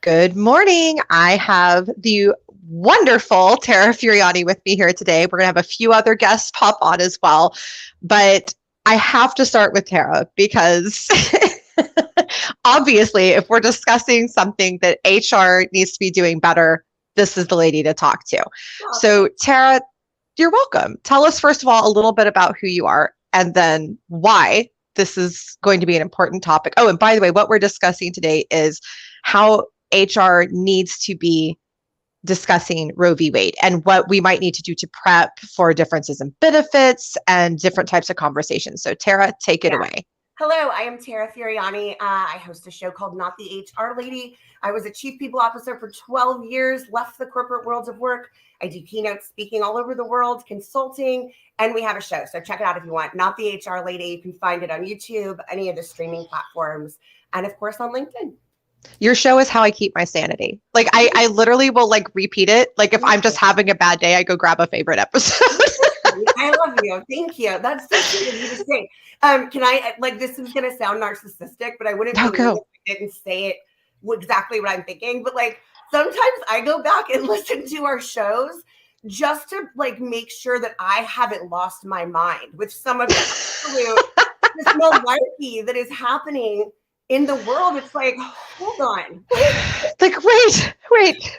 Good morning. I have the wonderful Tara Furiani with me here today. We're going to have a few other guests pop on as well, but I have to start with Tara because obviously, if we're discussing something that HR needs to be doing better, this is the lady to talk to. So, Tara, you're welcome. Tell us, first of all, a little bit about who you are and then why this is going to be an important topic. Oh, and by the way, what we're discussing today is how HR needs to be discussing Roe v. Wade and what we might need to do to prep for differences in benefits and different types of conversations. So, Tara, take it away. Hello, I am Tara Furiani. I host a show called Not the HR Lady. I was a chief people officer for 12 years, left the corporate world of work. I do keynote speaking all over the world, consulting, and we have a show. So check it out if you want. Not the HR Lady. You can find it on YouTube, any of the streaming platforms, and of course on LinkedIn. Your show is how I keep my sanity. Like I literally will like repeat it. Like if I'm just having a bad day, I go grab a favorite episode. I love you. Thank you. That's so sweet of you to say. Can I, like, this is going to sound narcissistic, but I wouldn't be if I didn't say it exactly what I'm thinking. But like, sometimes I go back and listen to our shows just to like make sure that I haven't lost my mind with some of the absolute this malarkey that is happening in the world. It's like, hold on. Like, wait.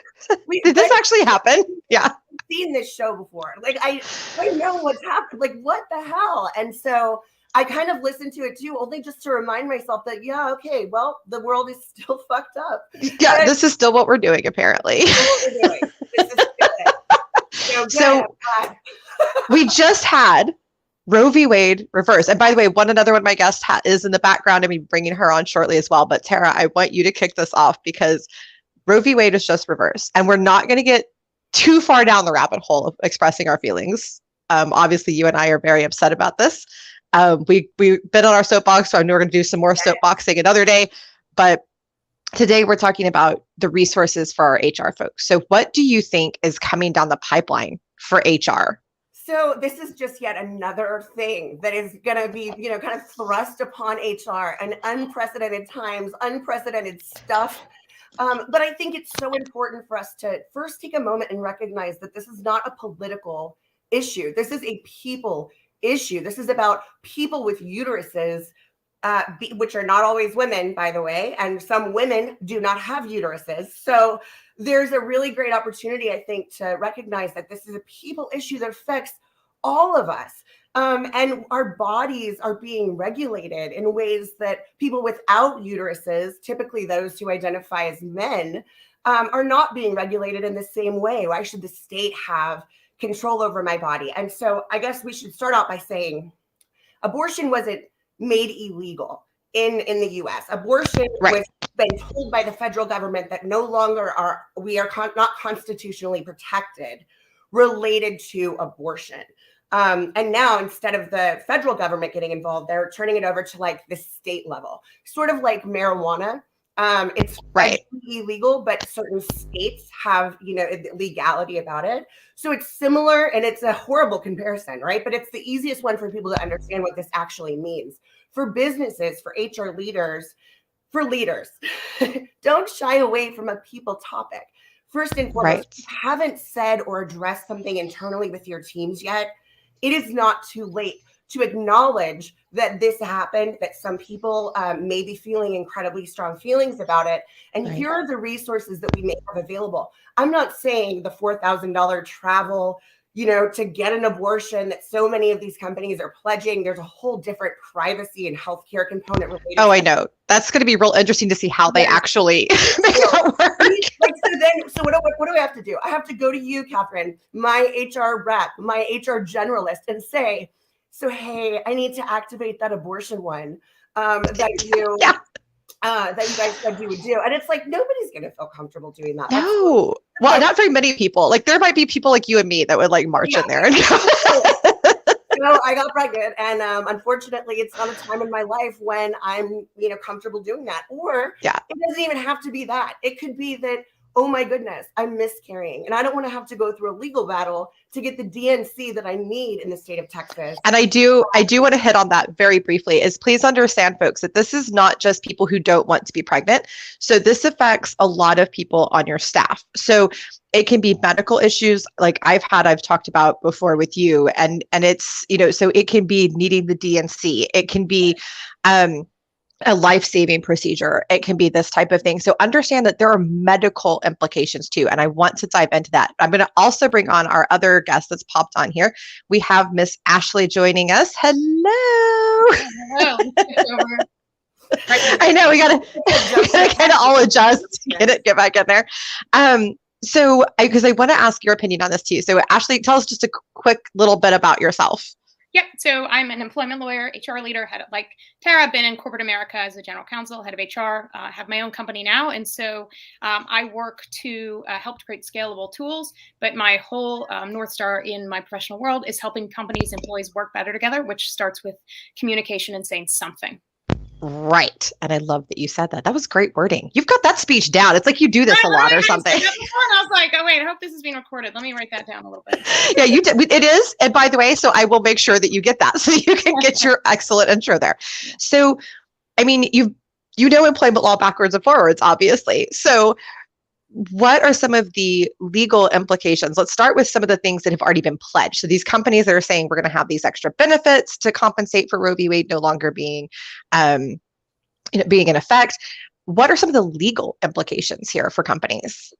Did this actually happen? Yeah. I've seen this show before. Like, I know what's happened. Like, what the hell? And so I kind of listened to it too, only just to remind myself that, yeah, okay, well, the world is still fucked up. Yeah, but this is still what we're doing, apparently. This is what we're doing. This is good. So we just had Roe v. Wade reverse. And by the way, another one of my guests is in the background. I'm bringing her on shortly as well. But Tara, I want you to kick this off because Roe v. Wade is just reversed. And we're not going to get too far down the rabbit hole of expressing our feelings. Obviously, you and I are very upset about this. We've been on our soapbox, so I know we're going to do some more soapboxing another day. But today we're talking about the resources for our HR folks. So what do you think is coming down the pipeline for HR? So this is just yet another thing that is going to be, kind of thrust upon HR and unprecedented times, unprecedented stuff. But I think it's so important for us to first take a moment and recognize that this is not a political issue. This is a people issue. This is about people with uteruses, which are not always women, by the way, and some women do not have uteruses. So there's a really great opportunity, I think, to recognize that this is a people issue that affects all of us. And our bodies are being regulated in ways that people without uteruses, typically those who identify as men, are not being regulated in the same way. Why should the state have control over my body? And so I guess we should start out by saying abortion wasn't made illegal in the US. Abortion was been told by the federal government that no longer we are not constitutionally protected related to abortion. And now instead of the federal government getting involved, they're turning it over to like the state level, sort of like marijuana. It's illegal, but certain states have, legality about it. So it's similar and it's a horrible comparison, right? But it's the easiest one for people to understand what this actually means. For businesses, for HR leaders, for leaders, don't shy away from a people topic. First and foremost, if you haven't said or addressed something internally with your teams yet, it is not too late to acknowledge that this happened, that some people may be feeling incredibly strong feelings about it. And here are the resources that we may have available. I'm not saying the $4,000 travel, to get an abortion that so many of these companies are pledging. There's a whole different privacy and healthcare component related. Oh, I know. That's going to be real interesting to see how they actually make that work. So what do I have to do? I have to go to you, Katherine, my HR rep, my HR generalist, and say, so, hey, I need to activate that abortion one that you guys said you would do. And it's like, nobody's going to feel comfortable doing that. No. Well, not very many people. Like, there might be people like you and me that would like march in there and go. I got pregnant, and unfortunately, it's not a time in my life when I'm, comfortable doing that. Or it doesn't even have to be that. It could be that oh my goodness, I'm miscarrying. And I don't want to have to go through a legal battle to get the DNC that I need in the state of Texas. And I do want to hit on that very briefly, is please understand, folks, that this is not just people who don't want to be pregnant. So this affects a lot of people on your staff. So it can be medical issues like I've talked about before with you. And it's, so it can be needing the DNC. It can be a life-saving procedure. It can be this type of thing. So understand that there are medical implications too. And I want to dive into that. I'm going to also bring on our other guest that's popped on here. We have Miss Ashley joining us. Hello. Hello. I know we gotta kind of all adjust, get back in there. So because I want to ask your opinion on this too. So Ashley, tell us just a quick little bit about yourself. Yep. So I'm an employment lawyer, HR leader, like Tara, been in corporate America as a general counsel, head of HR, have my own company now. And so I work to help to create scalable tools. But my whole North Star in my professional world is helping companies, employees work better together, which starts with communication and saying something. Right. And I love that you said that. That was great wording. You've got that speech down. It's like you do this a lot or something. I was like, oh, wait, I hope this is being recorded. Let me write that down a little bit. Yeah, you did. It is. And by the way, so I will make sure that you get that so you can get your excellent intro there. So, I mean, you know employment law backwards and forwards, obviously. So what are some of the legal implications? Let's start with some of the things that have already been pledged. So these companies that are saying we're going to have these extra benefits to compensate for Roe v. Wade no longer being in effect. What are some of the legal implications here for companies?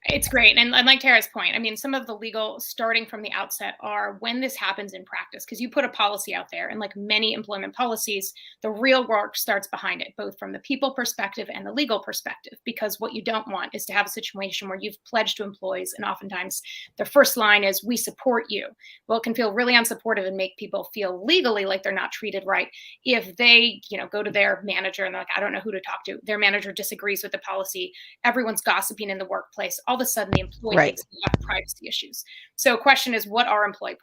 It's great. And like Tara's point, I mean, some of the legal starting from the outset are when this happens in practice, because you put a policy out there and like many employment policies, the real work starts behind it, both from the people perspective and the legal perspective, because what you don't want is to have a situation where you've pledged to employees and oftentimes their first line is, we support you. Well, it can feel really unsupportive and make people feel legally like they're not treated right if they, go to their manager and they're like, I don't know who to talk to. Their manager disagrees with the policy. Everyone's gossiping in the workplace. All of a sudden the employee thinks they have privacy issues. So question is, what are employee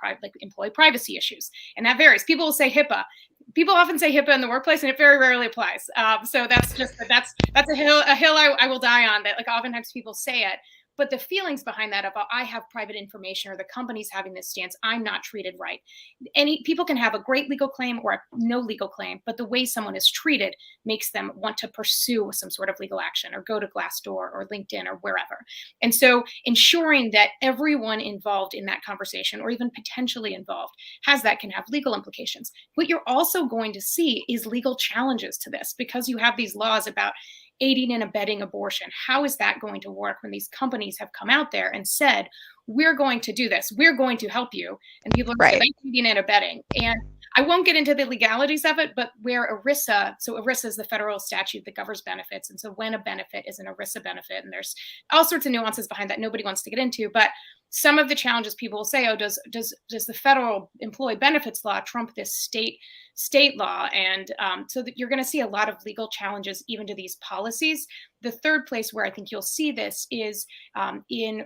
privacy issues? And that varies. People will say HIPAA. People often say HIPAA in the workplace, and it very rarely applies. So that's a hill I will die on. That like oftentimes people say it, but the feelings behind that about I have private information or the company's having this stance, I'm not treated right. People can have a great legal claim or a no legal claim, but the way someone is treated makes them want to pursue some sort of legal action or go to Glassdoor or LinkedIn or wherever. And so ensuring that everyone involved in that conversation or even potentially involved can have legal implications. What you're also going to see is legal challenges to this because you have these laws about aiding and abetting abortion. How is that going to work when these companies have come out there and said, we're going to do this, we're going to help you, and people are saying aiding and abetting. And I won't get into the legalities of it, but where ERISA, so ERISA is the federal statute that governs benefits. And so when a benefit is an ERISA benefit, and there's all sorts of nuances behind that nobody wants to get into, but some of the challenges people will say, oh, does the federal employee benefits law trump this state law? And so that you're going to see a lot of legal challenges even to these policies. The third place where I think you'll see this is in,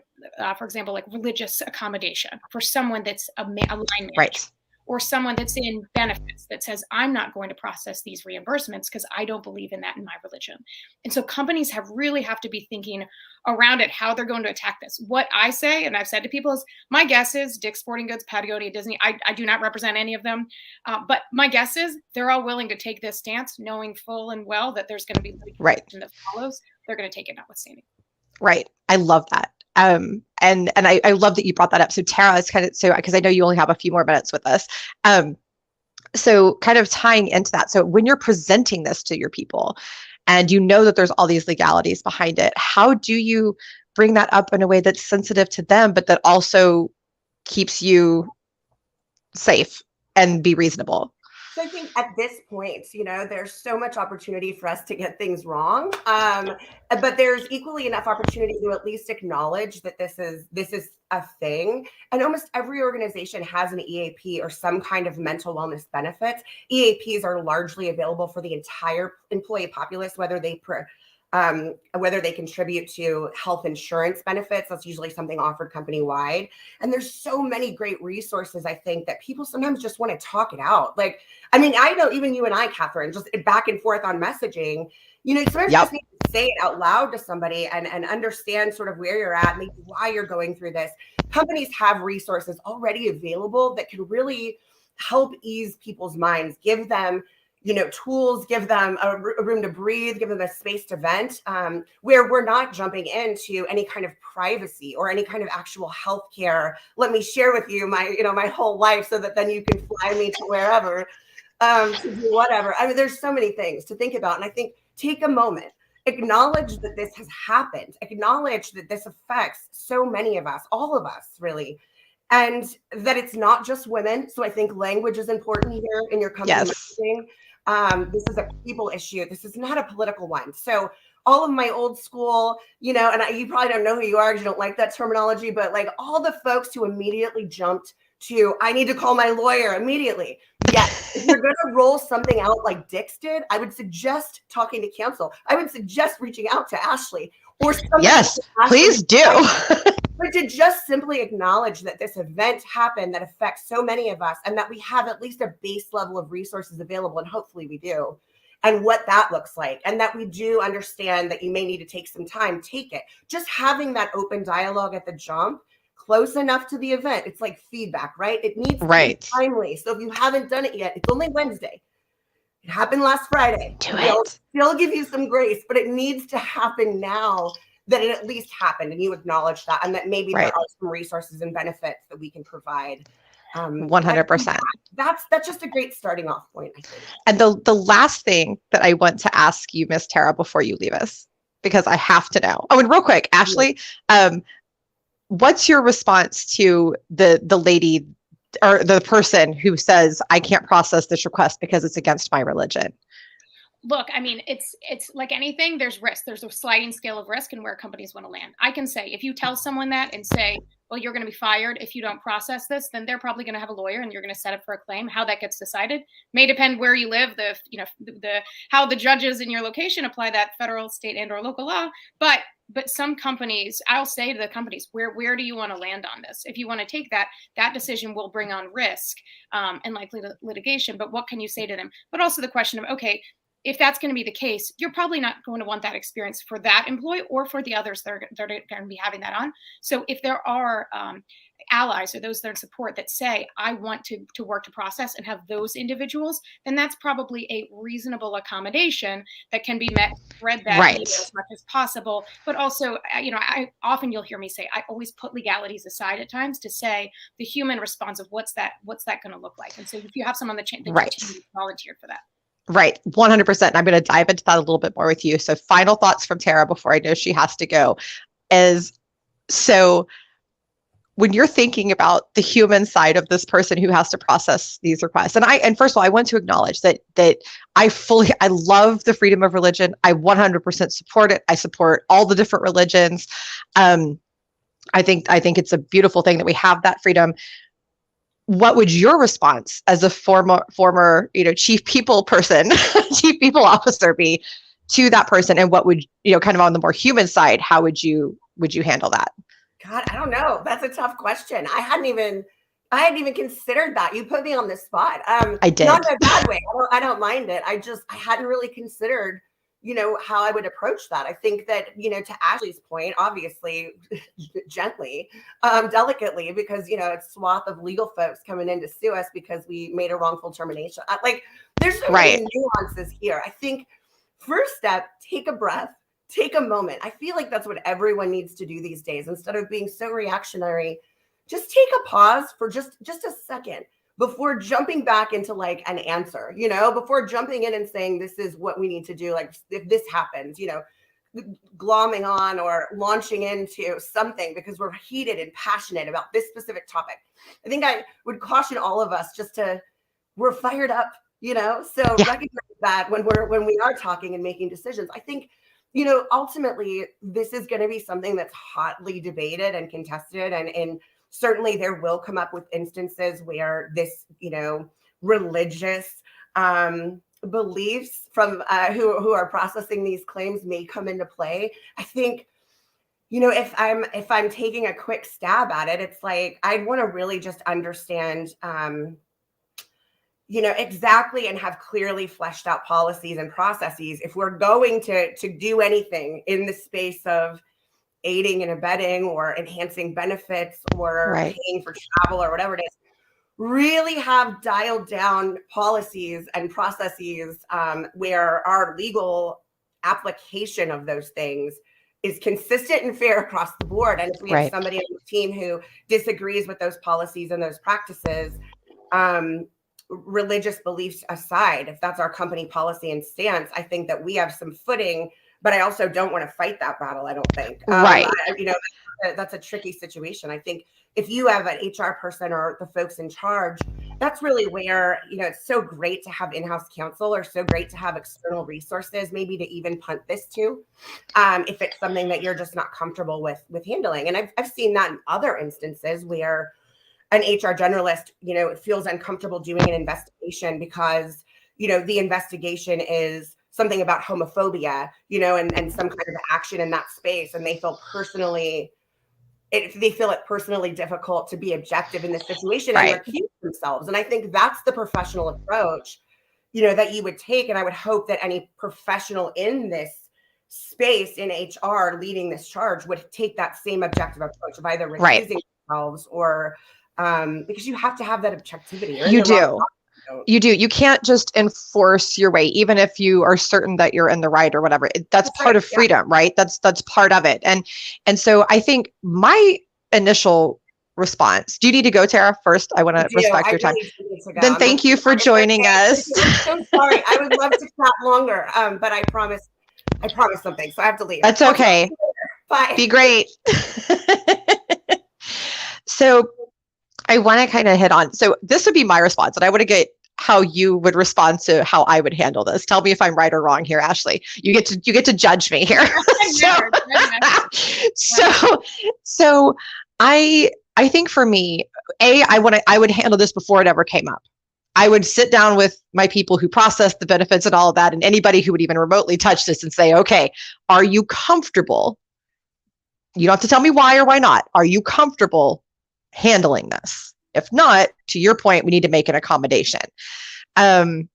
for example, like religious accommodation for someone that's a line manager. Right. Or someone that's in benefits that says, I'm not going to process these reimbursements because I don't believe in that in my religion. And so companies really have to be thinking around it, how they're going to attack this. What I say, and I've said to people is, my guess is Dick's Sporting Goods, Patagonia, Disney, I do not represent any of them. But my guess is they're all willing to take this stance, knowing full and well that there's going to be litigation that follows. They're going to take it notwithstanding. Right. I love that. And I love that you brought that up. So Tara is because I know you only have a few more minutes with us. So kind of tying into that. So when you're presenting this to your people and you know that there's all these legalities behind it, how do you bring that up in a way that's sensitive to them, but that also keeps you safe and be reasonable? So I think at this point, there's so much opportunity for us to get things wrong. But there's equally enough opportunity to at least acknowledge that this is a thing. And almost every organization has an EAP or some kind of mental wellness benefits. EAPs are largely available for the entire employee populace, whether they contribute to health insurance benefits. That's usually something offered company-wide. And there's so many great resources, I think, that people sometimes just want to talk it out. I know even you and I, Katherine, just back and forth on messaging, You know, sometimes you just need to say it out loud to somebody and understand sort of where you're at, maybe why you're going through this. Companies have resources already available that can really help ease people's minds, give them, you know, tools, give them a room to breathe, give them a space to vent, where we're not jumping into any kind of privacy or any kind of actual healthcare. Let me share with you my, you know, my whole life so that then you can fly me to wherever, to do whatever. I mean, there's so many things to think about. And I think take a moment, acknowledge that this has happened, acknowledge that this affects so many of us, all of us really, and that it's not just women. So I think language is important here in your company messaging. This is a people issue. This is not a political one. So all of my old school, you know, and you probably don't know who you are because you don't like that terminology, but like all the folks who immediately jumped to, I need to call my lawyer immediately. Yes, if you're going to roll something out like Dix did, I would suggest talking to counsel. I would suggest reaching out to Ashley or somebody. Yes, please do. But to just simply acknowledge that this event happened that affects so many of us, and that we have at least a base level of resources available, and hopefully we do, and what that looks like, and that we do understand that you may need to take some time, take it. Just having that open dialogue at the jump, close enough to the event. It's like feedback, right? It needs to be timely. So if you haven't done it yet, it's only Wednesday. It happened last Friday. They'll still give you some grace, but it needs to happen now, that it at least happened and you acknowledge that, and that maybe there are some resources and benefits that we can provide. 100%. That's just a great starting off point, I think. And the last thing that I want to ask you, Miss Tara, before you leave us, because I have to know. Oh, and real quick, Ashley, what's your response to the lady or the person who says, I can't process this request because it's against my religion? Look, I mean, it's like anything, there's risk. There's a sliding scale of risk and where companies want to land. I can say, if you tell someone that and say, well, you're going to be fired if you don't process this, then they're probably going to have a lawyer and you're going to set up for a claim. How that gets decided may depend where you live, how the judges in your location apply that federal, state, and or local law. But some companies, I'll say to the companies, where do you want to land on this? If you want to take that decision will bring on risk and likely litigation. But what can you say to them? But also the question of, okay, if that's going to be the case, you're probably not going to want that experience for that employee or for the others that are going to be having that on. So if there are allies or those that are in support that say, I want to work to process and have those individuals, then that's probably a reasonable accommodation that can be met, spread that as much as possible. But also, I often you'll hear me say, I always put legalities aside at times to say the human response of what's that going to look like. And so if you have someone that volunteered for that. Right. 100%. I'm going to dive into that a little bit more with you. So final thoughts from Tara before I know she has to go is, so when you're thinking about the human side of this person who has to process these requests, and first of all, I want to acknowledge that I love the freedom of religion. I 100% support it. I support all the different religions. I think it's a beautiful thing that we have that freedom. What would your response as a former, chief people person, chief people officer be to that person? And what would, kind of on the more human side, how would you handle that? God, I don't know. That's a tough question. I hadn't even considered that. You put me on the spot. I did. Not in a bad way. I don't mind it. I hadn't really considered, how I would approach that. I think that, to Ashley's point, obviously, gently, delicately, because, it's swath of legal folks coming in to sue us because we made a wrongful termination. There's so many nuances here. I think first step, take a breath, take a moment. I feel like that's what everyone needs to do these days. Instead of being so reactionary, just take a pause for just a second before jumping back into like an answer, before jumping in and saying, this is what we need to do. Like if this happens, glomming on or launching into something because we're heated and passionate about this specific topic. I think I would caution all of us we're fired up, so recognize that when we are talking and making decisions. I think, ultimately this is going to be something that's hotly debated and contested, and certainly there will come up with instances where this, religious beliefs from who are processing these claims may come into play. I think, if I'm taking a quick stab at it, it's like I'd want to really just understand, exactly, and have clearly fleshed out policies and processes. If we're going to do anything in the space of aiding and abetting or enhancing benefits or paying for travel or whatever it is, really have dialed down policies and processes where our legal application of those things is consistent and fair across the board. And if we have somebody on the team who disagrees with those policies and those practices, religious beliefs aside, if that's our company policy and stance, I think that we have some footing, but I also don't want to fight that battle. I don't think, that's a tricky situation. I think if you have an HR person or the folks in charge, that's really where, it's so great to have in-house counsel, or so great to have external resources, maybe to even punt this to, if it's something that you're just not comfortable with handling. And I've seen that in other instances where an HR generalist, feels uncomfortable doing an investigation because, the investigation is something about homophobia, and some kind of action in that space. And they feel it personally difficult to be objective in this situation and recuse themselves. And I think that's the professional approach, that you would take. And I would hope that any professional in this space in HR leading this charge would take that same objective approach of either recusing themselves or, because you have to have that objectivity. You do. You can't just enforce your way, even if you are certain that you're in the right or whatever. That's part of freedom, right? That's part of it. And so I think my initial response, do you need to go, Tara? First, I want to respect your time. Then thank you for joining us. I'm so sorry. I would love to chat longer, but I promise something, so I have to leave. That's okay. Bye. Be great. So I want to kind of hit on, so this would be my response, and I want to get how you would respond to how I would handle this. Tell me if I'm right or wrong here, Ashley. You get to judge me here. So I think for me, I would handle this before it ever came up. I would sit down with my people who process the benefits and all of that, and anybody who would even remotely touch this, and say, okay, are you comfortable? You don't have to tell me why or why not. Are you comfortable handling this? If not, to your point, we need to make an accommodation. And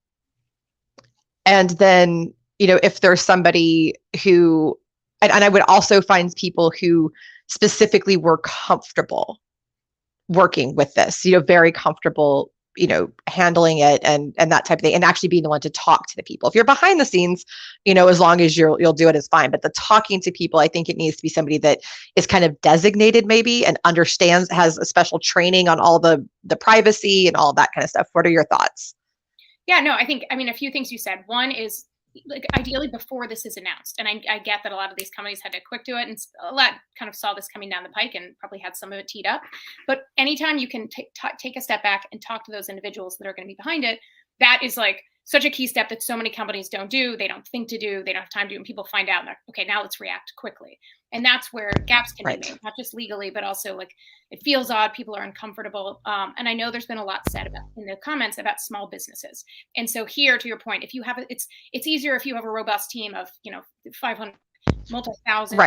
then, if there's somebody who, and I would also find people who specifically were comfortable working with this, very comfortable, handling it and that type of thing, and actually being the one to talk to the people. If you're behind the scenes, as long as you'll do it, is fine. But the talking to people, I think it needs to be somebody that is kind of designated maybe and understands, has a special training on all the privacy and all that kind of stuff. What are your thoughts? Yeah, no, I mean, a few things you said. One is, like, ideally before this is announced. And I get that a lot of these companies had to quick to it, and a lot kind of saw this coming down the pike and probably had some of it teed up. But anytime you can take a step back and talk to those individuals that are going to be behind it, that is like such a key step that so many companies don't do. They don't think to do, they don't have time to do, and people find out and they're, okay, now let's react quickly. And that's where gaps can be made, not just legally, but also like it feels odd. People are uncomfortable. And I know there's been a lot said about in the comments about small businesses. And so here, to your point, if you have it's easier if you have a robust team of 500, multi-thousand.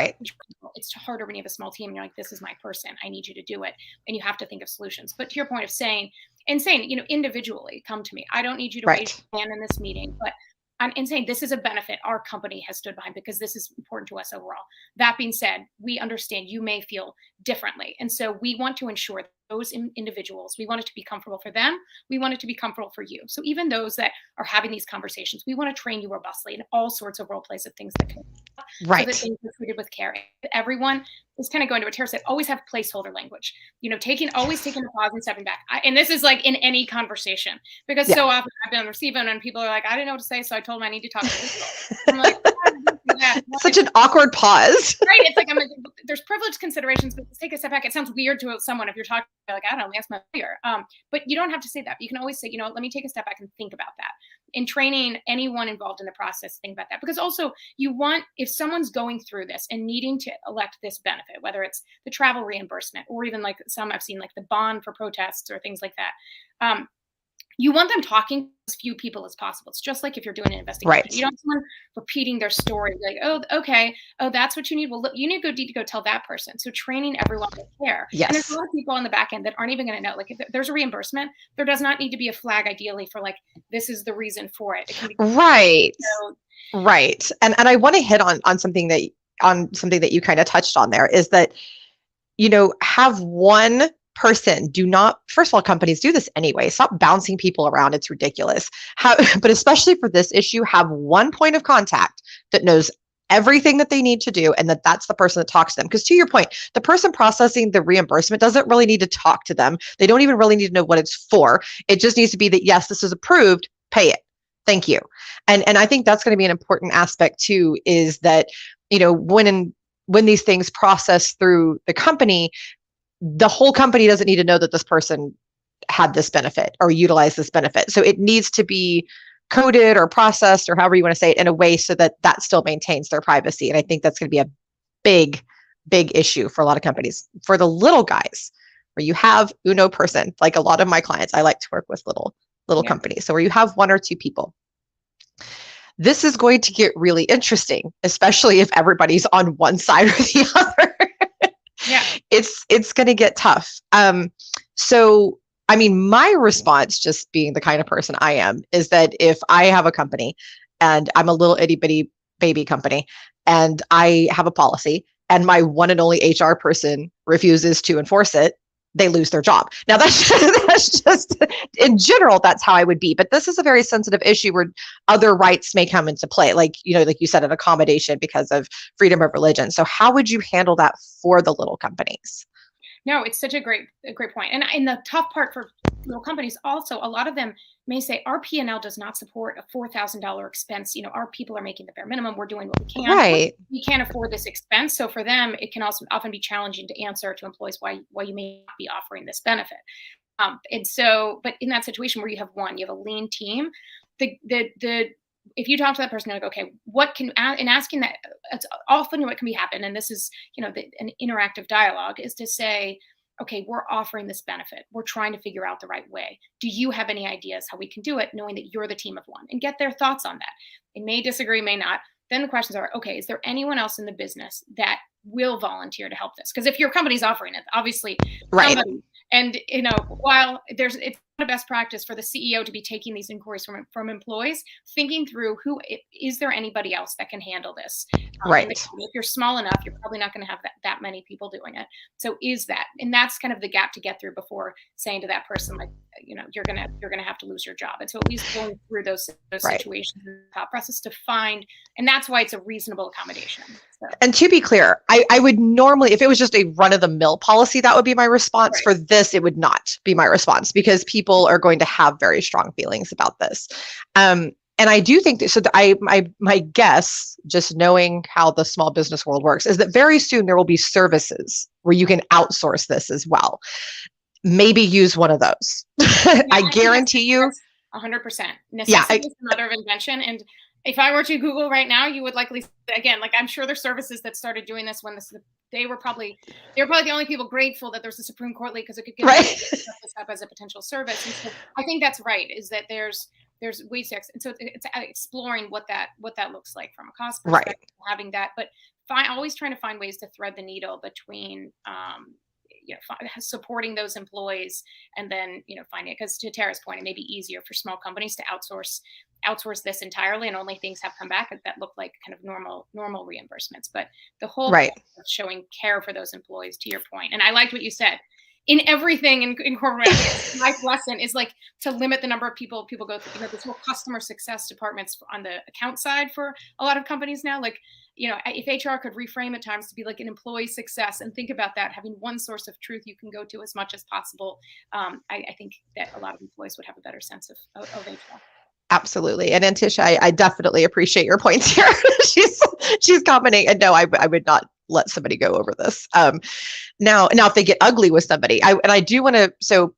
It's harder when you have a small team and you're like, this is my person, I need you to do it, and you have to think of solutions. But to your point of saying individually, come to me. I don't need you to raise your hand in this meeting, but I'm saying this is a benefit our company has stood behind because this is important to us overall. That being said, we understand you may feel differently. And so we want to ensure that those individuals, we want it to be comfortable for them. We want it to be comfortable for you. So even those that are having these conversations, we want to train you robustly in all sorts of role plays of things that can so that things are treated with care. Everyone is kind of going to what Tara said, always have placeholder language, always taking a pause and stepping back. And this is like in any conversation, because so often I've been on the receiving end and people are like, I didn't know what to say. So I told them I need to talk to people. I'm like, such an awkward pause. Right. It's like, there's privilege considerations, but let's take a step back. It sounds weird to someone if you're talking like, I don't know, ask my lawyer. But you don't have to say that. You can always say, let me take a step back and think about that. In training anyone involved in the process, think about that. Because also you want, if someone's going through this and needing to elect this benefit, whether it's the travel reimbursement or even like some I've seen like the bond for protests or things like that, you want them talking to as few people as possible. It's just like if you're doing an investigation. Right. You don't want someone repeating their story, like, oh, okay, oh, that's what you need. Well, look, you need to go tell that person. So training everyone with care. Yes. And there's a lot of people on the back end that aren't even going to know. Like, if there's a reambrsment, there does not need to be a flag, ideally, for like, this is the reason for it. It can be right. so, Right. And I want to hit on something that you kind of touched on there, is that, have one person. Do not, first of all, companies do this anyway. Stop bouncing people around. It's ridiculous. But especially for this issue, have one point of contact that knows everything that they need to do, and that's the person that talks to them. Because to your point, the person processing the reimbursement doesn't really need to talk to them. They don't even really need to know what it's for. It just needs to be that, yes, this is approved, pay it. Thank you. And I think that's going to be an important aspect too, is that, when these things process through the company, the whole company doesn't need to know that this person had this benefit or utilized this benefit. So it needs to be coded or processed, or however you want to say it, in a way so that still maintains their privacy. And I think that's going to be a big, big issue for a lot of companies. For the little guys, where you have uno person, like a lot of my clients, I like to work with little companies. So where you have one or two people, this is going to get really interesting, especially if everybody's on one side or the other. yeah, it's going to get tough. So, I mean, my response, just being the kind of person I am, is that if I have a company and I'm a little itty bitty baby company and I have a policy and my one and only HR person refuses to enforce it, they lose their job. Now that's just in general, that's how I would be. But this is a very sensitive issue where other rights may come into play, like you said, an accommodation because of freedom of religion. So how would you handle that for the little companies? No, it's such a great point. And the tough part for little companies, also, a lot of them may say, our P&L does not support a $4,000 expense. Our people are making the bare minimum. We're doing what we can. Right. We can't afford this expense. So for them, it can also often be challenging to answer to employees why you may not be offering this benefit. But in that situation where you have a lean team, if you talk to that person, you're like, okay, in asking that, it's often what can be happen, and this is, an interactive dialogue, is to say, okay, we're offering this benefit. We're trying to figure out the right way. Do you have any ideas how we can do it, knowing that you're the team of one, and get their thoughts on that? They may disagree, may not. Then the questions are, okay, is there anyone else in the business that will volunteer to help this? Because if your company's offering it, obviously, right. Somebody, and while it's not a best practice for the CEO to be taking these inquiries from employees, thinking through is there anybody else that can handle this? Right. If you're small enough, you're probably not going to have that many people doing it. So and that's kind of the gap to get through before saying to that person, like, you're gonna have to lose your job. And so at least going through those right. situations in the thought process to find, and that's why it's a reasonable accommodation. So. And to be clear, I would normally, if it was just a run-of-the-mill policy, that would be my response. Right. For this, it would not be my response, because people are going to have very strong feelings about this. And I do think that, so my guess, just knowing how the small business world works, is that very soon there will be services where you can outsource this as well. Maybe use one of those. Yeah, I guarantee you. 100%. Necessity is the mother of invention. And if I were to Google right now, you would likely, again, like, I'm sure there's services that started doing this when they were probably the only people grateful that there's a Supreme Court leak, because it could get this up as a potential service. And so I think that's right, is that there's ways to, and so it's exploring what that looks like from a cost perspective, right. Having that, but always trying to find ways to thread the needle between supporting those employees, and then finding it, because to Tara's point, it may be easier for small companies to outsource this entirely, and only things have come back that look like kind of normal reimbursements. But the whole right. of showing care for those employees, to your point, and I liked what you said. In everything in corporate, life lesson is like to limit the number of people go through. This whole customer success departments on the account side for a lot of companies now. Like, if HR could reframe at times to be like an employee success, and think about that, having one source of truth you can go to as much as possible, I think that a lot of employees would have a better sense of HR. Absolutely. And Tisha, I definitely appreciate your points here. she's commenting, and no, I would not let somebody go over this. Now if they get ugly with somebody, I do want to, so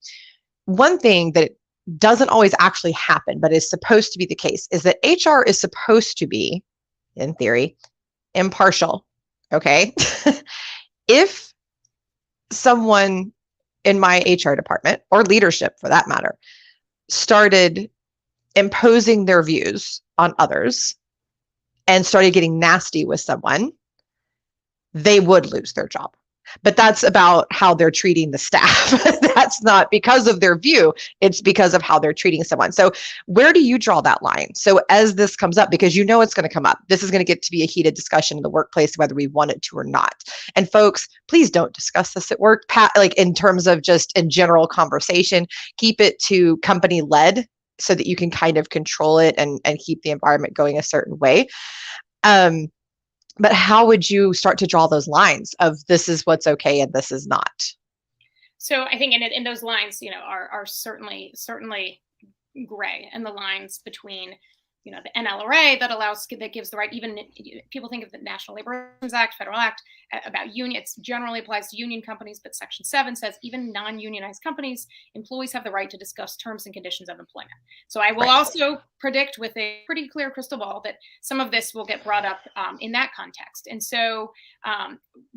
one thing that doesn't always actually happen, but is supposed to be the case, is that HR is supposed to be, in theory, impartial. Okay. If someone in my HR department, or leadership for that matter, started imposing their views on others and started getting nasty with someone, they would lose their job. But that's about how they're treating the staff. That's not because of their view. It's because of how they're treating someone. So where do you draw that line? So as this comes up, because you know it's going to come up, this is going to get to be a heated discussion in the workplace, whether we want it to or not. And folks, please don't discuss this at work, like in terms of just in general conversation. Keep it to company led so that you can kind of control it and keep the environment going a certain way. But how would you start to draw those lines of this is what's okay and this is not? So I think in those lines, are certainly gray, and the lines between, the NLRA that gives the right, even people think of the National Labor Relations Act, Federal Act about unions, generally applies to union companies, but Section 7 says even non-unionized companies, employees have the right to discuss terms and conditions of employment. So I will also predict with a pretty clear crystal ball that some of this will get brought up in that context. And so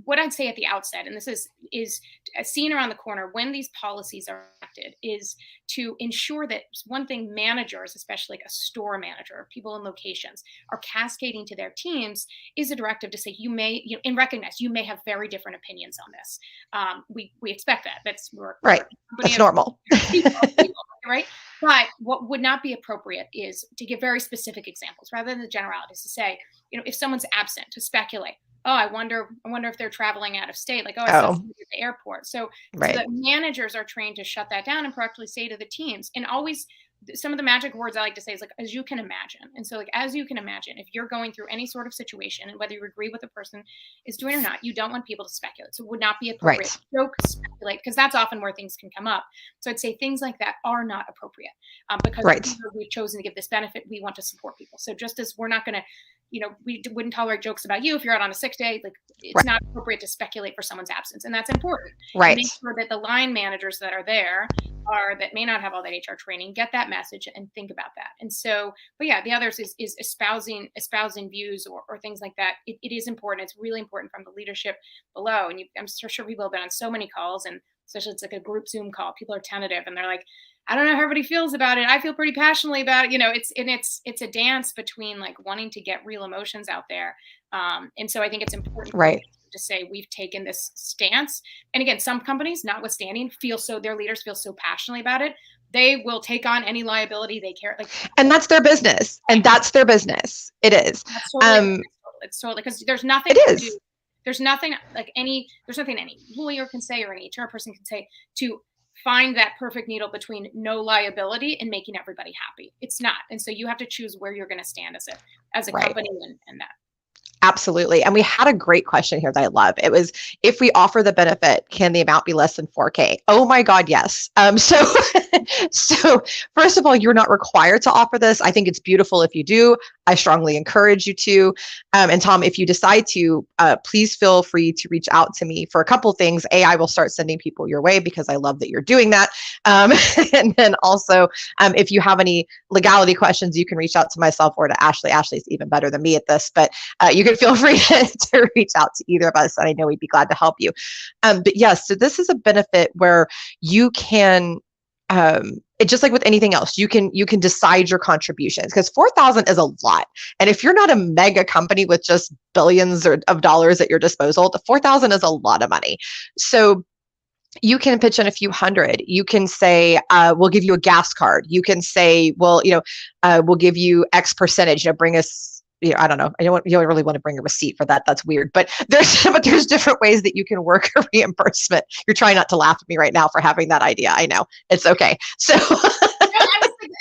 what I'd say at the outset, and this is seen around the corner when these policies are enacted, is to ensure that one thing managers, especially like a store manager, people in locations, are cascading to their teams is a directive to say and recognize you may have very different opinions on this. We expect that. That's right. That's normal. People, right? But what would not be appropriate is to give very specific examples rather than the generalities, to say, if someone's absent, to speculate, oh, I wonder if they're traveling out of state. Like, I saw somebody at the airport. So the managers are trained to shut that down and proactively say to the teams, and always, some of the magic words I like to say is like, as you can imagine. And so like, as you can imagine, if you're going through any sort of situation, and whether you agree with the person is doing or not, you don't want people to speculate. So it would not be appropriate to joke, speculate, because that's often where things can come up. So I'd say things like that are not appropriate because we've chosen to give this benefit. We want to support people. So just as we're not going to, we wouldn't tolerate jokes about you if you're out on a sick day, like it's not appropriate to speculate for someone's absence. And that's important. Right. Make sure that the line managers that are there that may not have all that HR training, get that message and think about that. And so, but yeah, the others is espousing views or things like that. It is important. It's really important from the leadership below. And I'm sure people have been on so many calls, and especially it's like a group Zoom call. People are tentative and they're like, I don't know how everybody feels about it. I feel pretty passionately about it. It's a dance between like wanting to get real emotions out there. And so I think it's important to say we've taken this stance. And again, some companies, notwithstanding, their leaders feel so passionately about it, they will take on any liability they care. And that's their business. And that's their business. It is. It's totally, because there's nothing. There's nothing any lawyer can say or any HR person can say to find that perfect needle between no liability and making everybody happy. It's not. And so you have to choose where you're going to stand as a company and that. Absolutely. And we had a great question here that I love. It was, if we offer the benefit, can the amount be less than 4K? Oh my God, yes. So first of all, you're not required to offer this. I think it's beautiful if you do. I strongly encourage you to. And Tom, if you decide to, please feel free to reach out to me for a couple things. I will start sending people your way because I love that you're doing that. And then also, if you have any legality questions, you can reach out to myself or to Ashley. Ashley's even better than me at this, but you can feel free to reach out to either of us. And I know we'd be glad to help you. But yes, so this is a benefit where you can, it's just like with anything else, you can decide your contributions, because 4,000 is a lot. And if you're not a mega company with just billions of dollars at your disposal, the 4,000 is a lot of money. So you can pitch in a few hundred. You can say, we'll give you a gas card. You can say, well, we'll give you X percentage, bring us, I don't know. You don't really want to bring a receipt for that. That's weird. But there's different ways that you can work a reimbursement. You're trying not to laugh at me right now for having that idea. I know. It's okay. So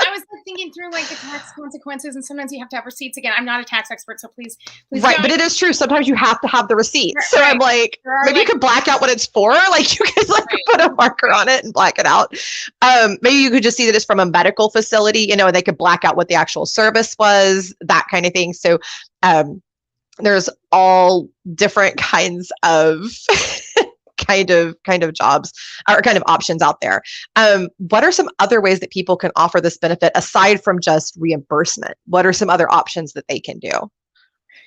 I was thinking through like the tax consequences, and sometimes you have to have receipts. Again, I'm not a tax expert, so please. Right, but it is true. Sometimes you have to have the receipt. So I'm like, maybe you could black out what it's for. Like you could put a marker on it and black it out. Maybe you could just see that it's from a medical facility, and they could black out what the actual service was, that kind of thing. So there's all different kinds of kind of jobs or kind of options out there. What are some other ways that people can offer this benefit aside from just reimbursement? What are some other options that they can do?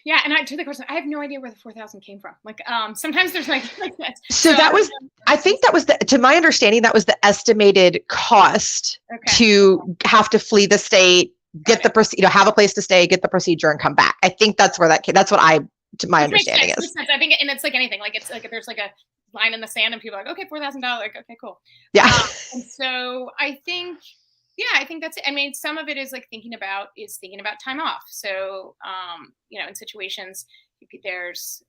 Yeah, and to the question, I have no idea where the 4,000 came from. Like, sometimes there's like this. So that was, I think that was to my understanding, that was the estimated cost to have to flee the state, get the procedure, have a place to stay, get the procedure, and come back. I think that's where that came. That's what my understanding is. Makes sense. I think, and it's like anything. Like, it's like if there's like a line in the sand, and people are like, okay, $4,000. Like, okay, cool. Yeah. And so I think. Yeah, I think that's it. I mean, some of it is like thinking about time off. So, in situations, there's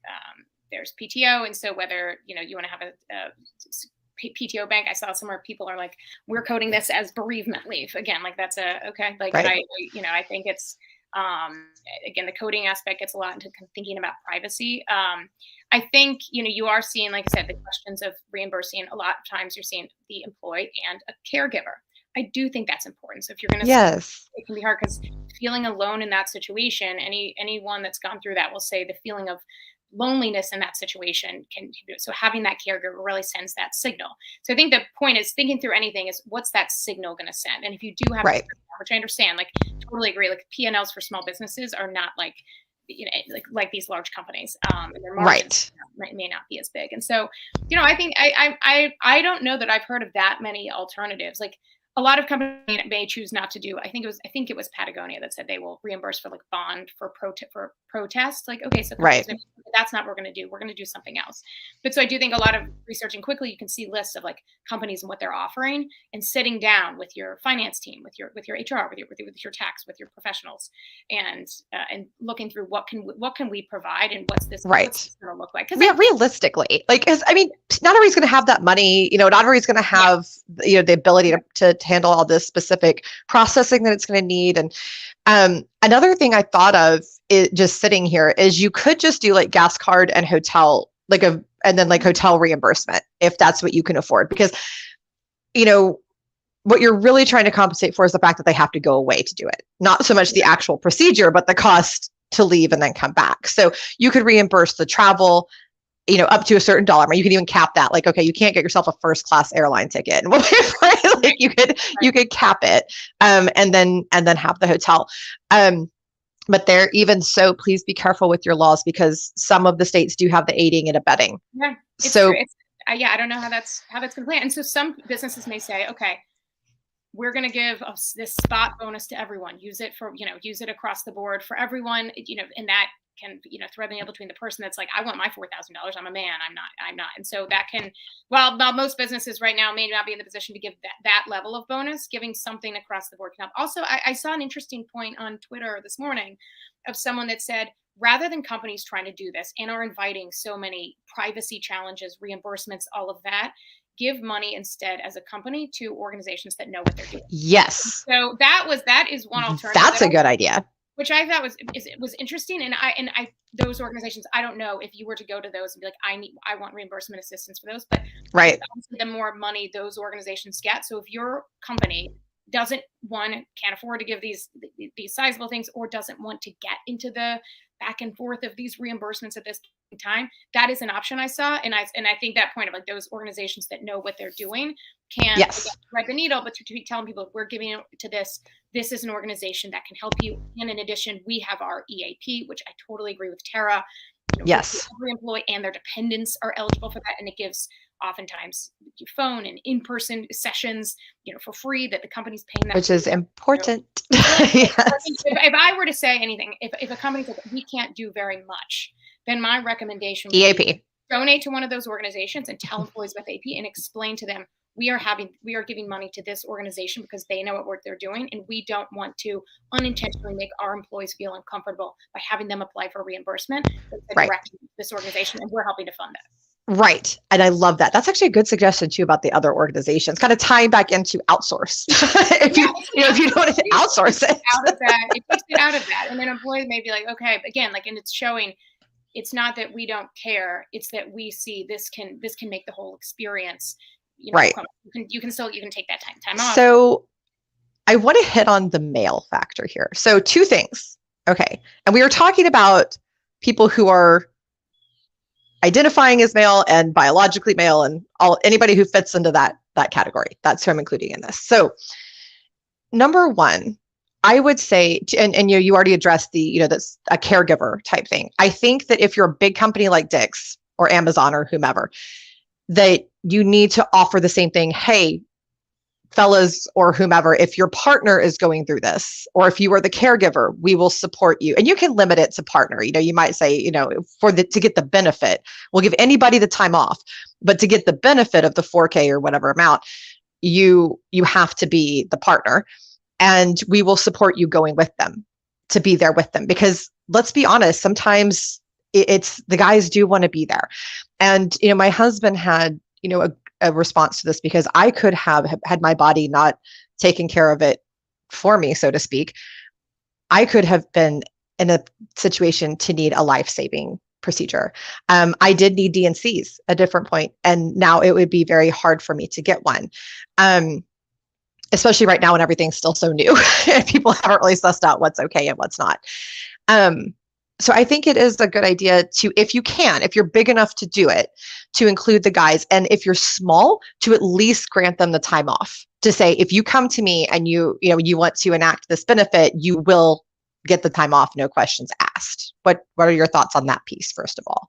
PTO. And so whether, you want to have a PTO bank, I saw somewhere people are like, we're coding this as bereavement leave. Again, like that's okay. Like, right. I think it's, again, the coding aspect gets a lot into thinking about privacy. I think, you are seeing, like I said, the questions of reimbursing. A lot of times you're seeing the employee and a caregiver. I do think that's important. So if you're going to, yes, it can be hard because feeling alone in that situation, anyone that's gone through that will say the feeling of loneliness in that situation can do it. So having that caregiver really sends that signal. So I think the point is thinking through anything is what's that signal going to send? And if you do have, right, which I understand, like totally agree, like P&Ls for small businesses are not like, like these large companies, and their margins may not be as big. And so, I think I don't know that I've heard of that many alternatives. Like, a lot of companies may choose not to do. I think it was Patagonia that said they will reimburse for like bond for protest. Like, okay, so right, that's not what we're going to do. We're going to do something else. But so I do think a lot of researching quickly, you can see lists of like companies and what they're offering, and sitting down with your finance team, with your HR, with your tax, with your professionals, and looking through what can we provide, and what's this going to look like? Because realistically, like, I mean, not everybody's going to have that money. Not everybody's going to have the ability to handle all this specific processing that it's going to need. And another thing I thought of is just sitting here is you could just do like gas card and hotel, and then like hotel reimbursement if that's what you can afford, because what you're really trying to compensate for is the fact that they have to go away to do it, not so much the actual procedure, but the cost to leave and then come back. So you could reimburse the travel, up to a certain dollar amount. You can even cap that. Like, okay, you can't get yourself a first class airline ticket. Right? Like you could cap it, and then have the hotel. But there, even so, please be careful with your laws, because some of the states do have the aiding and abetting. Yeah. So I don't know how that's going to play. And so some businesses may say, okay, we're going to give this spot bonus to everyone. Use it across the board for everyone. And that can, thread the needle between the person that's like, I want my $4,000. I'm a man. I'm not. And so that can, while most businesses right now may not be in the position to give that level of bonus, giving something across the board can help. Also, I saw an interesting point on Twitter this morning of someone that said, rather than companies trying to do this and are inviting so many privacy challenges, reimbursements, all of that, give money instead as a company to organizations that know what they're doing. Yes. So that is one alternative. That's a good idea. Which I thought was interesting, and I those organizations, I don't know if you were to go to those and be like, I want reimbursement assistance for those, but right, the more money those organizations get. So if your company can't afford to give these sizable things, or doesn't want to get into the back and forth of these reimbursements at this time, that is an option I saw, and I think that point of like those organizations that know what they're doing can thread the needle, but to be telling people we're giving it to this is an organization that can help you. And in addition, we have our EAP, which I totally agree with Tara. Yes, every employee and their dependents are eligible for that, and it gives oftentimes phone and in-person sessions, for free, that the company's paying that, which is important. Yes. If I were to say anything, if a company said we can't do very much, then my recommendation would EAP. Donate to one of those organizations and tell employees about the AP and explain to them, we are giving money to this organization because they know what work they're doing, and we don't want to unintentionally make our employees feel uncomfortable by having them apply for reimbursement. Right. This organization, and we're helping to fund that. Right. And I love that. That's actually a good suggestion too about the other organizations, kind of tying back into outsource. if you don't want to outsource it. It takes it out of that. And then employees may be like, okay, again, and it's showing, it's not that we don't care. It's that we see this can make the whole experience, right. You can take that time off. So I want to hit on the male factor here. So two things. Okay. And we were talking about people who are identifying as male and biologically male, and anybody who fits into that category. That's who I'm including in this. So number one, I would say, and you already addressed the, that's a caregiver type thing. I think that if you're a big company like Dick's or Amazon or whomever, that you need to offer the same thing. Hey, fellas or whomever, if your partner is going through this, or if you are the caregiver, we will support you. And you can limit it to partner. You might say, to get the benefit, we'll give anybody the time off, but to get the benefit of the 4K or whatever amount, you have to be the partner, and we will support you going with them, to be there with them. Because let's be honest, sometimes it's the guys do want to be there. And, my husband had, a response to this, because I could have had my body not taken care of it for me, so to speak. I could have been in a situation to need a life-saving procedure. I did need D&Cs at a different point, and now it would be very hard for me to get one. Especially right now when everything's still so new and people haven't really sussed out what's okay and what's not. So I think it is a good idea to, if you're big enough to do it, to include the guys. And if you're small, to at least grant them the time off, to say, if you come to me and you want to enact this benefit, you will get the time off, no questions asked. What are your thoughts on that piece, first of all?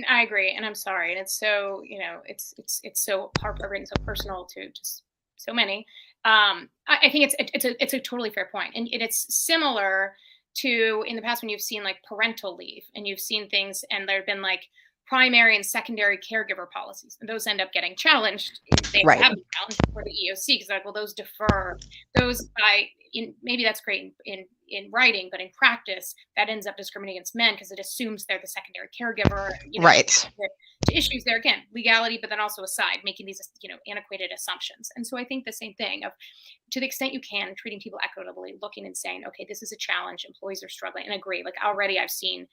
I agree. And I'm sorry. And it's so, it's so heartbreaking, so personal to just so many. I think it's a totally fair point. And it's similar to in the past when you've seen like parental leave, and you've seen things, and there have been like primary and secondary caregiver policies, and those end up getting challenged. They Right. have been challenged for the EOC, because like, well, those defer those maybe that's great in writing, but in practice that ends up discriminating against men, because it assumes they're the secondary caregiver. Right. To issues there, again, legality, but then also aside, making these antiquated assumptions. And so I think the same thing of, to the extent you can, treating people equitably, looking and saying, okay, this is a challenge, employees are struggling, and agree. Like already I've seen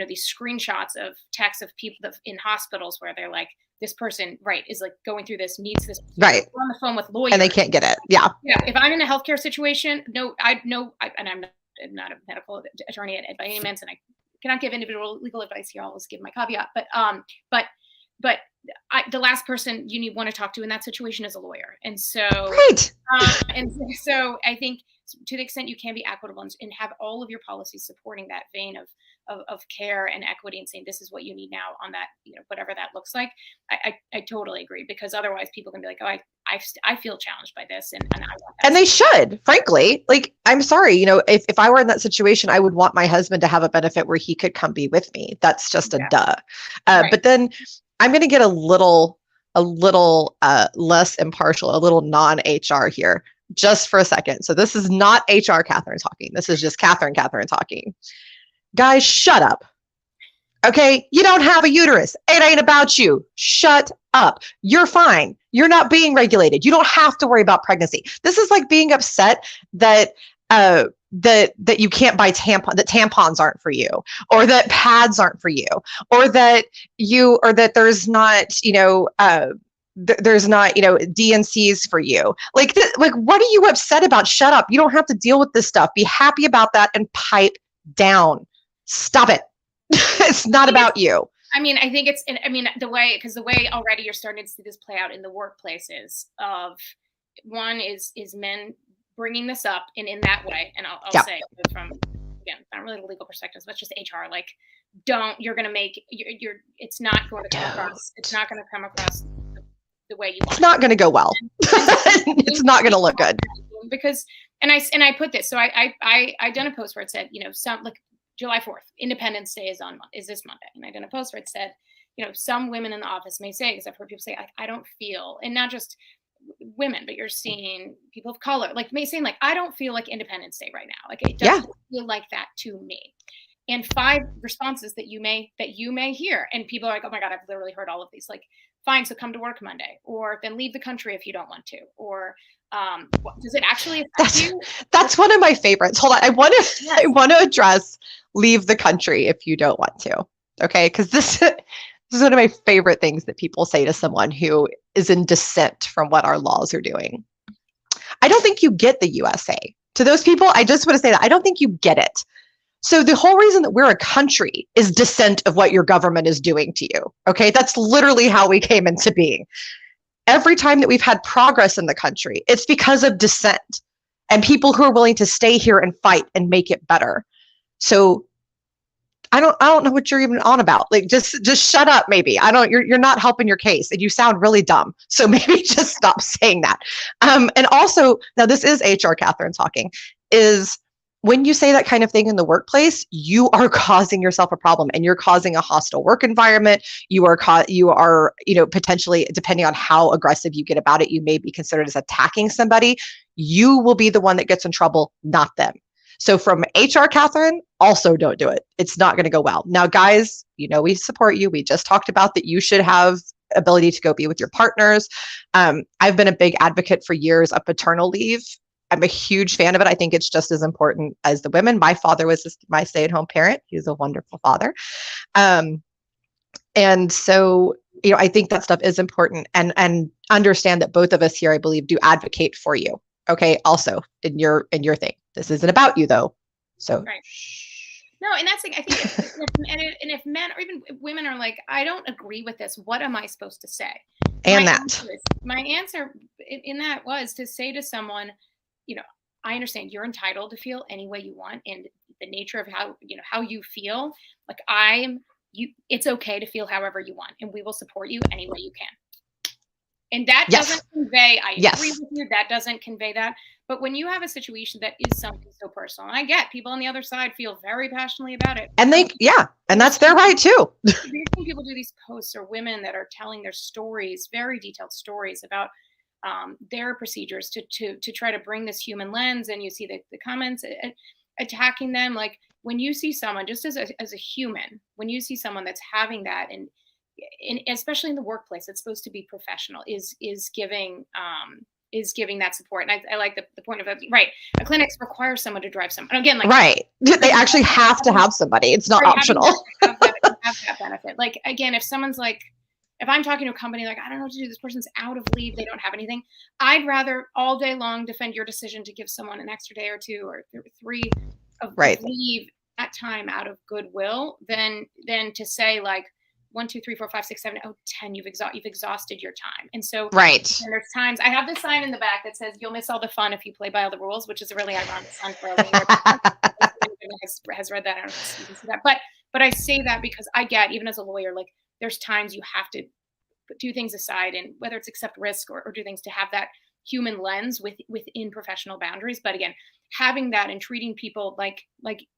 these screenshots of texts of people in hospitals where they're like, this person, right, is like going through this, needs this, right, on the phone with lawyers, and they can't get it. Yeah. If I'm in a healthcare situation, and I'm not a medical attorney by any means, and I cannot give individual legal advice here. I'll always give my caveat, but the last person you want to talk to in that situation is a lawyer. And so, right. And so I think, to the extent you can be equitable and have all of your policies supporting that vein of care and equity, and saying this is what you need now on that, whatever that looks like, I totally agree, because otherwise people can be like, oh, I feel challenged by this, and I want that. And they should, frankly. Like, I'm sorry, if I were in that situation, I would want my husband to have a benefit where he could come be with me. That's just a duh. Right. But then I'm going to get a little less impartial, a little non-HR here, just for a second. So this is not HR Katherine talking. This is just Katherine talking. Guys, shut up. Okay, you don't have a uterus. It ain't about you. Shut up. You're fine. You're not being regulated. You don't have to worry about pregnancy. This is like being upset that that you can't buy that tampons aren't for you, or that pads aren't for you, or that there's not there's not D&Cs for you. Like what are you upset about? Shut up. You don't have to deal with this stuff. Be happy about that and pipe down. Stop it. It's not about you. I mean, I think the way already you're starting to see this play out in the workplaces of, one is men bringing this up in that way. And I'll say from, again, not really the legal perspectives, but just HR, like, it's not going to come across the way you want. It's not going to go well. It's not going to look good. Because, and I put this, so I done a post where it said, some, like, July 4th, Independence Day is this Monday. And I did a post where it said, some women in the office may say, because I've heard people say, I don't feel, and not just women, but you're seeing people of color, like, may say, like, I don't feel like Independence Day right now. Like, it doesn't feel like that to me. And 5 responses that you may hear. And people are like, oh my God, I've literally heard all of these. Like, fine, so come to work Monday, or then leave the country if you don't want to, or does it actually affect you? That's one of my favorites. Hold on, I want to address leave the country if you don't want to. Okay, because this is one of my favorite things that people say to someone who is in dissent from what our laws are doing. I don't think you get the USA. To those people, I just want to say that I don't think you get it. So the whole reason that we're a country is dissent of what your government is doing to you. Okay, that's literally how we came into being. Every time that we've had progress in the country, it's because of dissent. and people who are willing to stay here and fight and make it better. So I don't know what you're even on about. Like, just shut up. Maybe you're not helping your case, and you sound really dumb. So maybe just stop saying that. And also, now this is HR Katherine talking, is when you say that kind of thing in the workplace, you are causing yourself a problem, and you're causing a hostile work environment. You are, potentially, depending on how aggressive you get about it, you may be considered as attacking somebody. You will be the one that gets in trouble, not them. So from HR Katherine, also don't do it. It's not going to go well. Now, guys, we support you. We just talked about that you should have ability to go be with your partners. I've been a big advocate for years of paternal leave. I'm a huge fan of it. I think it's just as important as the women. My father was my stay-at-home parent. He was a wonderful father. And so, I think that stuff is important, and understand that both of us here, I believe, do advocate for you. Okay. Also in your thing. This isn't about you though. So. Right. No, and that's like, I think if men or even women are like, I don't agree with this, what am I supposed to say? My answer in that was to say to someone, I understand you're entitled to feel any way you want, and the nature of how you feel, like it's okay to feel however you want, and we will support you any way you can. And that doesn't convey, I agree with you, that doesn't convey that. But when you have a situation that is something so personal, and I get people on the other side feel very passionately about it. And and that's their right too. People do these posts, or women that are telling their stories, very detailed stories about their procedures to try to bring this human lens, and you see the comments attacking them. Like, when you see someone, just as a human, when you see someone that's having that, and especially in the workplace, it's supposed to be professional, is giving that support. And I like the point of it. Right. Clinics require someone to drive someone. Again, like, right. They actually have to have somebody. It's not optional. Have that benefit. Like, again, if someone's like, if I'm talking to a company, like, I don't know what to do, this person's out of leave, they don't have anything, I'd rather all day long defend your decision to give someone an extra day or 2 or 3 of leave that time out of goodwill than to say, like, 1, 2, 3, 4, 5, 6, 7, 8, 10, you've exhausted your time. And so there's times, I have this sign in the back that says, you'll miss all the fun if you play by all the rules, which is a really ironic sign for a lawyer. has read that. I don't know if you can see that. But I say that because I get, even as a lawyer, like, there's times you have to do things aside, and whether it's accept risk or do things to have that human lens within professional boundaries. But again, having that and treating people like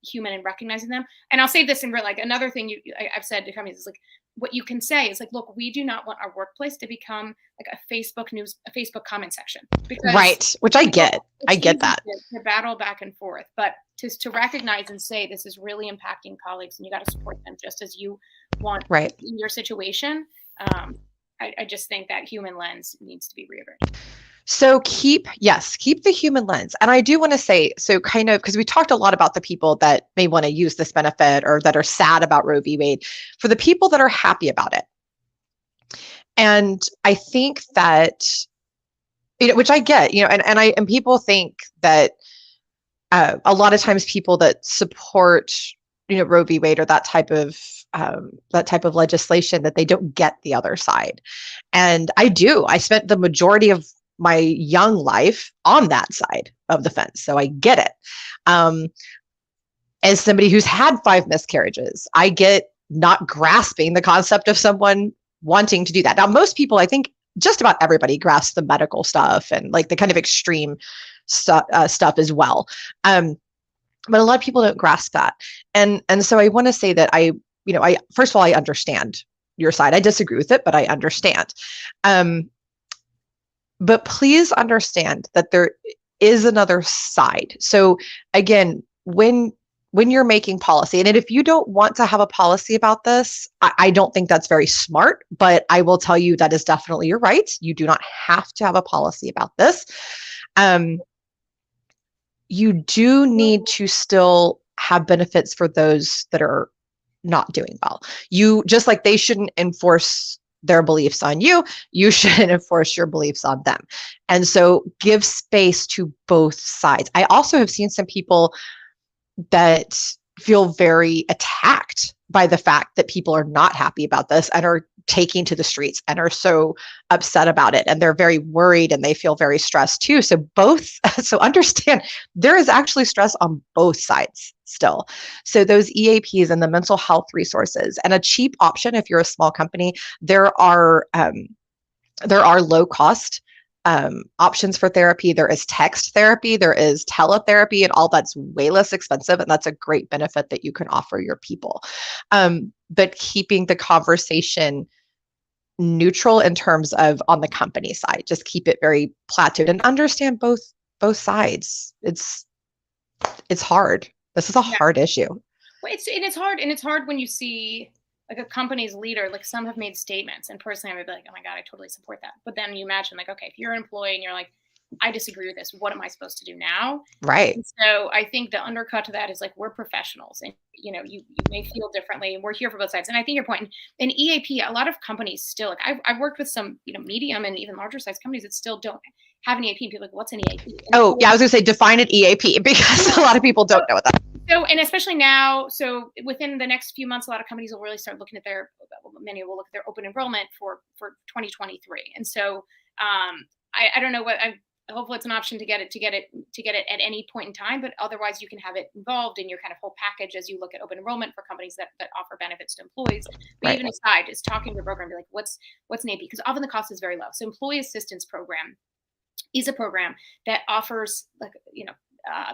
human and recognizing them. And I'll say this in real, like, another thing I've said to companies is, like, what you can say is, like, look, we do not want our workplace to become like a Facebook comment section. Because which I get. I get that. To battle back and forth, but to recognize and say, this is really impacting colleagues, and you got to support them just as you want in your situation. I just think that human lens needs to be reiterated. So keep the human lens. And I do want to say, so kind of, because we talked a lot about the people that may want to use this benefit or that are sad about Roe v. Wade, for the people that are happy about it. And I think that, which I get, and people think that a lot of times people that support, Roe v. Wade or that type of legislation, that they don't get the other side. And I do. I spent the majority of my young life on that side of the fence. So I get it. As somebody who's had 5 miscarriages, I get not grasping the concept of someone wanting to do that. Now, most people, I think just about everybody grasps the medical stuff and, like, the kind of extreme stuff as well. But a lot of people don't grasp that. And so I want to say that I first of all, I understand your side. I disagree with it, but I understand. But please understand that there is another side. So again, when you're making policy, and if you don't want to have a policy about this, I don't think that's very smart, but I will tell you that is definitely your right. You do not have to have a policy about this. You do need to still have benefits for those that are not doing well. You, just like they shouldn't enforce their beliefs on you, you shouldn't enforce your beliefs on them. And so give space to both sides. I also have seen some people that feel very attacked by the fact that people are not happy about this and are taking to the streets and are so upset about it. And they're very worried and they feel very stressed too. So so understand there is actually stress on both sides still. So those EAPs and the mental health resources, and a cheap option if you're a small company, there are low cost options for therapy. There is text therapy, there is teletherapy, and all that's way less expensive. And that's a great benefit that you can offer your people. But keeping the conversation neutral in terms of on the company side, just keep it very plateaued and understand both sides. It's hard. This is a hard issue. Well, it's hard when you see like a company's leader, like some have made statements, and personally I would be like, oh my God, I totally support that. But then you imagine like, okay, if you're an employee and you're like, I disagree with this, what am I supposed to do now? Right. And so I think the undercut to that is like, we're professionals, and you may feel differently, and we're here for both sides. And I think your point in EAP, a lot of companies still, like I've worked with some, medium and even larger size companies that still don't have an EAP. People are like, what's an EAP? Oh yeah, I was gonna say define an EAP, because a lot of people don't know what that is. So, and especially now, so within the next few months, a lot of companies will really start looking at many will look at their open enrollment for 2023. And so I don't know hopefully it's an option to get it at any point in time, but otherwise you can have it involved in your kind of whole package as you look at open enrollment for companies that offer benefits to employees. But even aside, is talking to your program, be like, what's an AP? Because often the cost is very low. So employee assistance program is a program that offers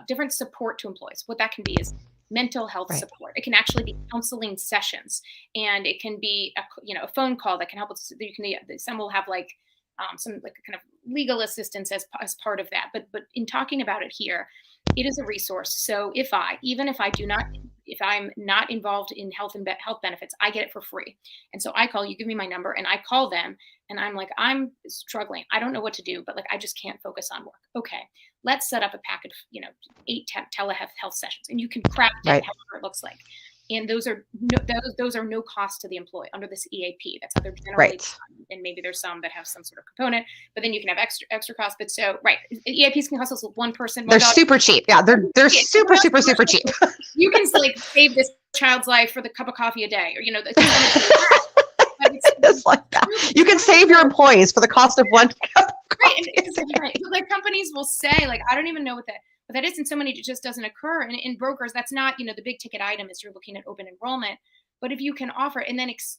different support to employees. What that can be is mental health support. It can actually be counseling sessions, and it can be a phone call that can help with. Some will have some kind of legal assistance as part of that. But in talking about it here, it is a resource. So if I'm not involved in health benefits, I get it for free. And so I call, you give me my number, and I call them, and I'm like, I'm struggling. I don't know what to do, but I just can't focus on work. Okay, let's set up a package, 8 telehealth sessions, and you can craft it however it looks like. And those are no cost to the employee under this EAP. That's how they're generally done. And maybe there's some that have some sort of component, but then you can have extra costs. But EAPs can cost us one person. They're super cheap. Yeah, they're super cheap. You can save this child's life for the cup of coffee a day, or it's like that. You can save your employees for the cost of one cup of coffee. Right. So companies will say I don't even know what that is, and so many, it just doesn't occur. And in brokers, that's not, the big ticket item is you're looking at open enrollment. But if you can offer, and then it's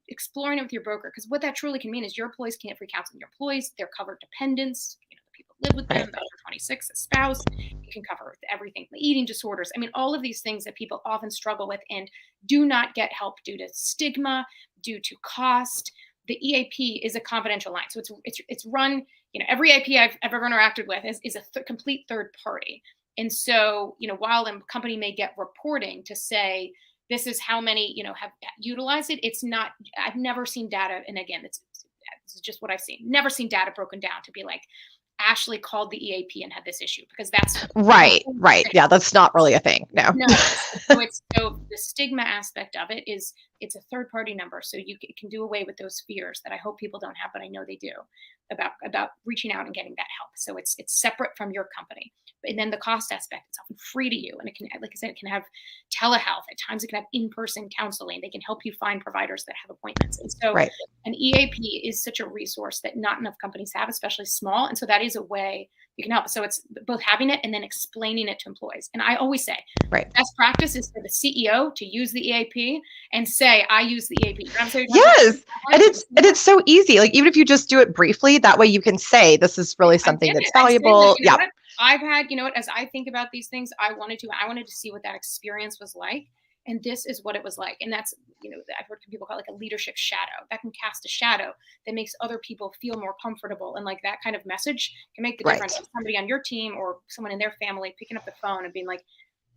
exploring it with your broker, because what that truly can mean is your employees can get free counseling. Your employees, they're covered dependents, the people live with them, the under 26, a spouse. You can cover everything, eating disorders. I mean, all of these things that people often struggle with and do not get help due to stigma, due to cost. The EAP is a confidential line. So it's run, every EAP I've ever interacted with is a complete third party. And so, while a company may get reporting to say, this is how many, have utilized it, it's not, I've never seen data. And again, this is just what I've seen. Never seen data broken down to be like, Ashley called the EAP and had this issue, because that's right. Yeah, that's not really a thing. No. So the stigma aspect of it is it's a third party number, so you can do away with those fears that I hope people don't have, but I know they do, about reaching out and getting that help. So it's separate from your company. And then the cost aspect, it's often free to you, and it can, like I said, it can have telehealth. At times, it can have in-person counseling. They can help you find providers that have appointments. And so, an EAP is such a resource that not enough companies have, especially small. And so that is a way you can help. So it's both having it and then explaining it to employees. And I always say, best practice is for the CEO to use the EAP and say, I use the EAP. Yes. And it's so easy. Like, even if you just do it briefly, that way you can say, this is really something that's valuable. Yeah. I've had, as I think about these things, I wanted to see what that experience was like. And this is what it was like. And that's, I've heard people call it like a leadership shadow. That can cast a shadow that makes other people feel more comfortable. And that kind of message can make the difference. Somebody on your team or someone in their family picking up the phone and being like,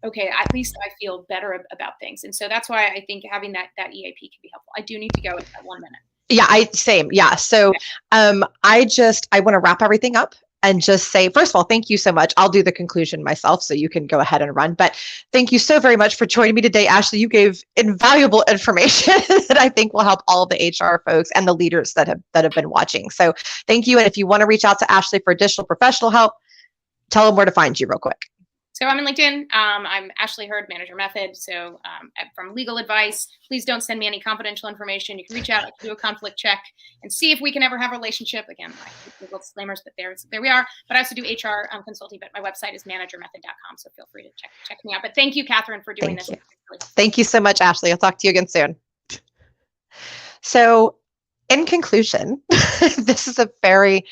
okay, at least I feel better about things. And so that's why I think having that EAP can be helpful. I do need to go in 1 minute. Yeah, same. Yeah. So I want to wrap everything up and just say, first of all, thank you so much. I'll do the conclusion myself, so you can go ahead and run. But thank you so very much for joining me today, Ashley. You gave invaluable information that I think will help all of the HR folks and the leaders that have been watching. So thank you. And if you want to reach out to Ashley for additional professional help, tell them where to find you real quick. So I'm in LinkedIn. I'm Ashley Hurd, Manager Method. So from legal advice, please don't send me any confidential information. You can reach out, I can do a conflict check and see if we can ever have a relationship. Again, I hate legal disclaimers, but there we are. But I also do HR consulting, but my website is managermethod.com. So feel free to check me out. But thank you, Katherine, for doing this. Thank you so much, Ashley. I'll talk to you again soon. So in conclusion, this is a very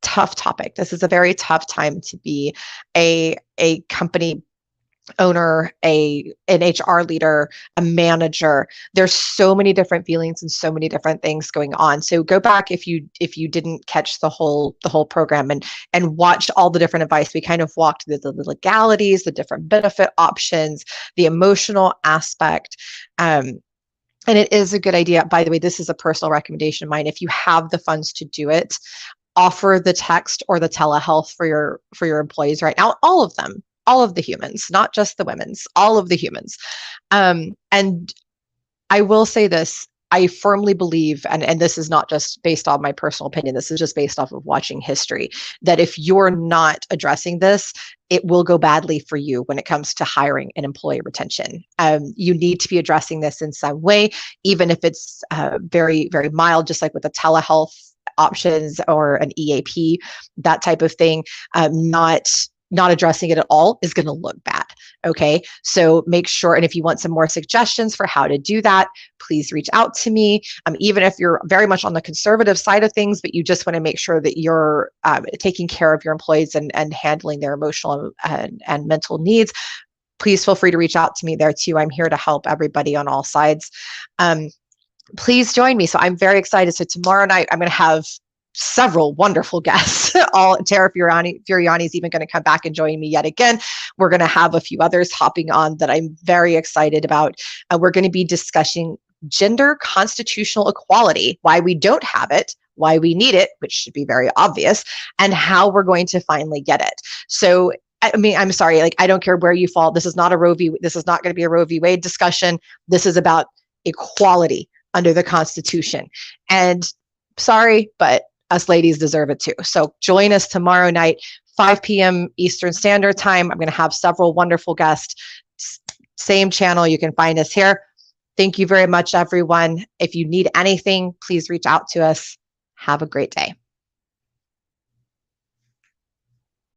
tough topic. This is a very tough time to be a company owner, an HR leader, a manager. There's so many different feelings and so many different things going on. So go back if you didn't catch the whole program and watch all the different advice. We kind of walked through the legalities, the different benefit options, the emotional aspect. And it is a good idea. By the way, this is a personal recommendation of mine. If you have the funds to do it, offer the text or the telehealth for your employees right now. All of them, all of the humans, not just the women's, all of the humans. And I will say this, I firmly believe, and this is not just based on my personal opinion, this is just based off of watching history, that if you're not addressing this, it will go badly for you when it comes to hiring and employee retention. You need to be addressing this in some way, even if it's very, very mild, just like with the telehealth options or an EAP, that type of thing. Not addressing it at all is going to look bad. Okay. So make sure, and if you want some more suggestions for how to do that, please reach out to me. Even if you're very much on the conservative side of things, but you just want to make sure that you're taking care of your employees and handling their emotional and mental needs, please feel free to reach out to me there too. I'm here to help everybody on all sides. Please join me. So I'm very excited. So tomorrow night, I'm going to have several wonderful guests. Tara Furiani is even going to come back and join me yet again. We're going to have a few others hopping on that I'm very excited about. We're going to be discussing gender constitutional equality, why we don't have it, why we need it, which should be very obvious, and how we're going to finally get it. So I mean, I'm sorry, like, I don't care where you fall. This is not this is not going to be a Roe v. Wade discussion. This is about equality under the Constitution. And sorry, but us ladies deserve it too. So join us tomorrow night, 5 p.m. Eastern Standard Time. I'm going to have several wonderful guests. Same channel. You can find us here. Thank you very much, everyone. If you need anything, please reach out to us. Have a great day.